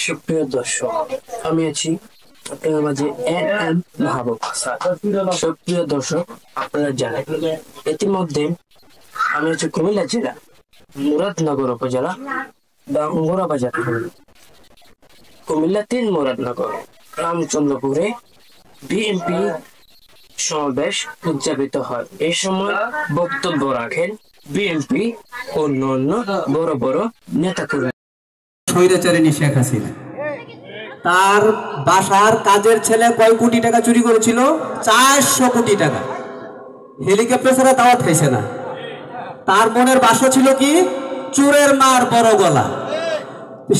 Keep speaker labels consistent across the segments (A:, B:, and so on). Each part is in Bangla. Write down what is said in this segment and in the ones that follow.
A: সুপ্রিয় দর্শক, আমি আছি আপনাদের মাঝে এম মাহবুব হাসান। সুপ্রিয় দর্শক, আপনারা জানেন ইতিমধ্যে আমি আছি কুমিল্লা জেলা মুরাদনগর উপজেলা বাঙ্গুরা বাজার কুমিল্লা 3 মুরাদনগর রামচন্দ্রপুরে বিএনপি সমাবেশ উদযাপিত হয়। এই সময় বক্তব্য রাখেন বিএনপি অন্যান্য বড় বড় নেতাকর্মী।
B: স্বৈরাচারিণী শেখ হাসিনা তার বাসার কাজের ছেলে কয় কোটি টাকা চুরি করেছিল? 400 কোটি টাকা। হেলিকপ্টার ছাড়া দাওয়াত খাইছে না। তার মনের বাসা ছিল কি? চোরের মার বড় গলা।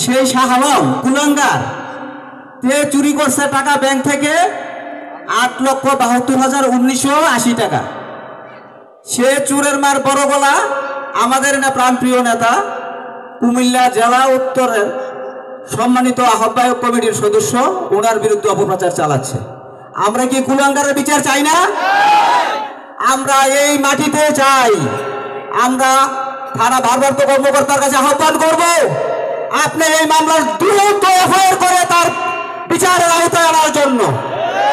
B: সেই শাহ আলম কুলাঙ্গার তে চুরি করছে টাকা ব্যাংক থেকে 8,72,1980 টাকা। সে চোরের মার বড় গলা আমাদের না প্রাণপ্রিয় নেতা কুমিল্লা জেলা উত্তরের সম্মানিত আহ্বায়ক কমিটির সদস্য ওনার বিরুদ্ধে অপপ্রচার চালাচ্ছে। আমরা কি কুলাঙ্গারের বিচার চাই না? আমরা এই মাটিতে চাই। আমরা থানা ভারপ্রাপ্ত কর্মকর্তার কাছে আহ্বান করব, আপনি এই মামলার দ্রুত এফআইআর করে তার বিচারের আওতায় আনার জন্য।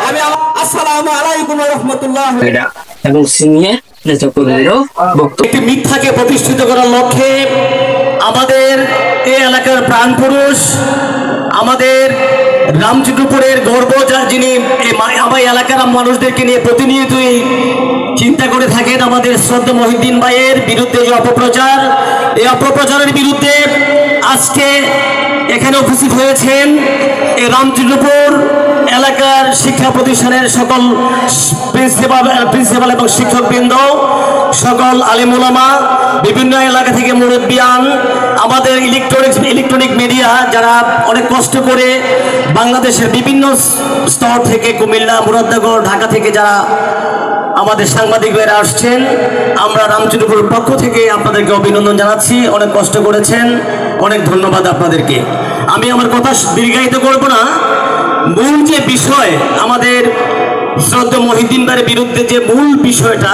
B: আমি আসসালামু আলাইকুম ওয়া রাহমাতুল্লাহ
A: এবং সিনিয়র নেতাকর্মীরাও
B: একটি মিথ্যাকে প্রতিষ্ঠিত করার লক্ষ্যে আমাদের এই এলাকার প্রাণ পুরুষ, আমাদের রামচন্দ্রপুরের গর্ব, যার যিনি আমার এলাকার মানুষদেরকে নিয়ে প্রতিনিয়তই চিন্তা করে থাকেন, আমাদের শ্রদ্ধা মহিউদ্দিন ভাইয়ের বিরুদ্ধে যে অপপ্রচার, এই অপপ্রচারের বিরুদ্ধে আজকে এখানে উপস্থিত হয়েছেন এই রামচন্দ্রপুর এলাকার শিক্ষা প্রতিষ্ঠানের সকল প্রিন্সিপাল এবং শিক্ষকবৃন্দ, সকল আলেম ওলামা, বিভিন্ন এলাকা থেকে মুরব্বিয়ান, আমাদের ইলেকট্রনিক মিডিয়া যারা অনেক কষ্ট করে বাংলাদেশের বিভিন্ন স্তর থেকে কুমিল্লা, মুরাদনগর, ঢাকা থেকে যারা আমাদের সাংবাদিক ভাইরা আসছেন, আমরা রামচন্দ্রপুরের পক্ষ থেকে আপনাদেরকে অভিনন্দন জানাচ্ছি। অনেক কষ্ট করেছেন, অনেক ধন্যবাদ আপনাদেরকে। আমি আমার কথা দীর্ঘায়িত করব না। মূল যে বিষয়, আমাদের শ্রদ্ধা মহিউদ্দিন ভাইয়ের বিরুদ্ধে যে মূল বিষয়টা,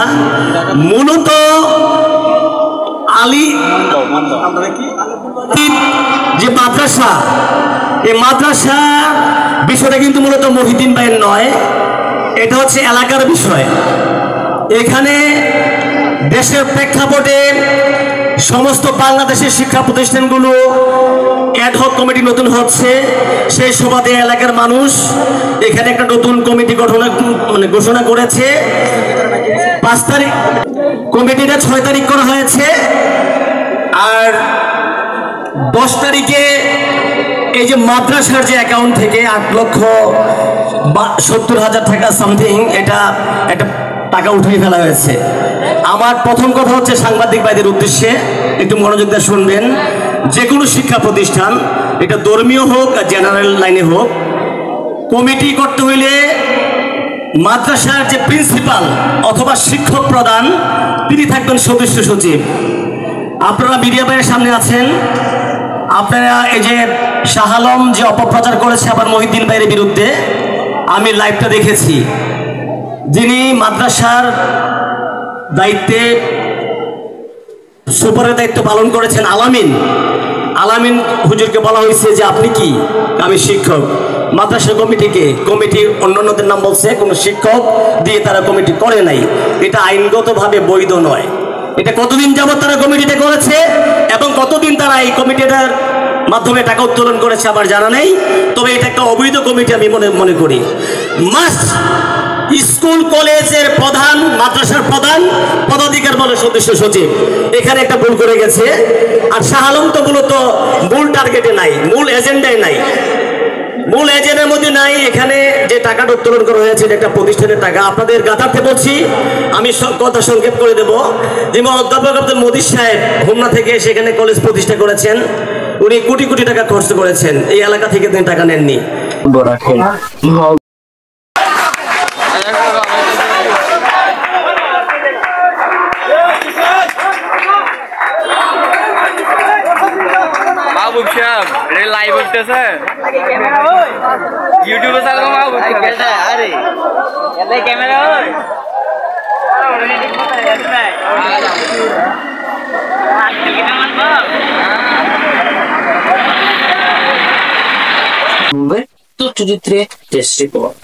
B: মূলত যে মাদ্রাসা, এই মাদ্রাসা বিষয়টা কিন্তু মূলত মহিউদ্দিন ভাইয়ের নয়, এটা হচ্ছে এলাকার বিষয়। এখানে দেশের প্রেক্ষাপটে সমস্ত বাংলাদেশের শিক্ষা প্রতিষ্ঠানগুলো অ্যাডহক কমিটি নতুন হচ্ছে, সেই সুবাদে এলাকার মানুষ এখানে একটা নতুন কমিটি ঘোষণা করেছে। 5 তারিখ কমিটিটা 6 তারিখ করা হয়েছে, আর 10 তারিখে এই যে মাদ্রাসার যে অ্যাকাউন্ট থেকে 8,70,000 টাকা সামথিং এটা একটা টাকা উঠিয়ে ফেলা হয়েছে। আমার প্রথম কথা হচ্ছে সাংবাদিক ভাইদের উদ্দেশ্যে একটু মনোযোগ দিয়ে শুনবেন। যে কোনো শিক্ষা প্রতিষ্ঠান, এটা ধর্মীয় হোক আর জেনারেল লাইনে হোক, কমিটি করতে হইলে মাদ্রাসার যে প্রিন্সিপাল অথবা শিক্ষক প্রধান তিনি থাকবেন সদস্য সচিব। আপনারা মিডিয়া ভাইয়ের সামনে আছেন, আপনারা এই যে শাহ আলম যে অপপ্রচার করেছে আবার মহিউদ্দিন ভাইয়ের বিরুদ্ধে, আমি লাইভটা দেখেছি। যিনি মাদ্রাসার দায়িত্বে সুপারের দায়িত্ব পালন করেছেন আলামিন হুজুরকে বলা হয়েছে যে আপনি কি? আমি শিক্ষক। মাদ্রাসা কমিটি অন্যান্যদের নাম বলছে, কোনো শিক্ষক দিয়ে তারা কমিটি করে নাই। এটা আইনগতভাবে বৈধ নয়। এটা কতদিন যাবত তারা কমিটিটা করেছে এবং কতদিন তারা এই কমিটিটার মাধ্যমে টাকা উত্তোলন করেছে আমার জানা নেই, তবে এটা একটা অবৈধ কমিটি আমি মনে করি। স্কুল কলেজের প্রধান, মাদ্রাসার প্রধান পদাধিকার বলে সদস্য সচিব, এখানে একটা ভুল করে গেছে। আর শাহ আলম তো মূলত মূল টার্গেটে নাই, মূল এজেন্ডায় নাই, মূল এজেন্ডার মধ্যে নাই। এখানে যে টাকাটা উত্তোলন করা হয়েছে একটা প্রতিষ্ঠানের টাকা। আপনাদের গাথার্থে বলছি, আমি কথা সংক্ষেপ করে দেব। যেমন অধ্যাপক আব্দুল মজিদ সাহেব হোমনা থেকে সেখানে কলেজ প্রতিষ্ঠা করেছেন, উনি কোটি কোটি টাকা খরচ করেছেন, এই এলাকা থেকে তিনি টাকা নেননি।
C: লাইভ উঠতেছে ইউটিউবে চালাবো আরে ক্যামেরা
A: মাহবুবের তথ্যচিত্রে টেস্ট রিপোর্ট।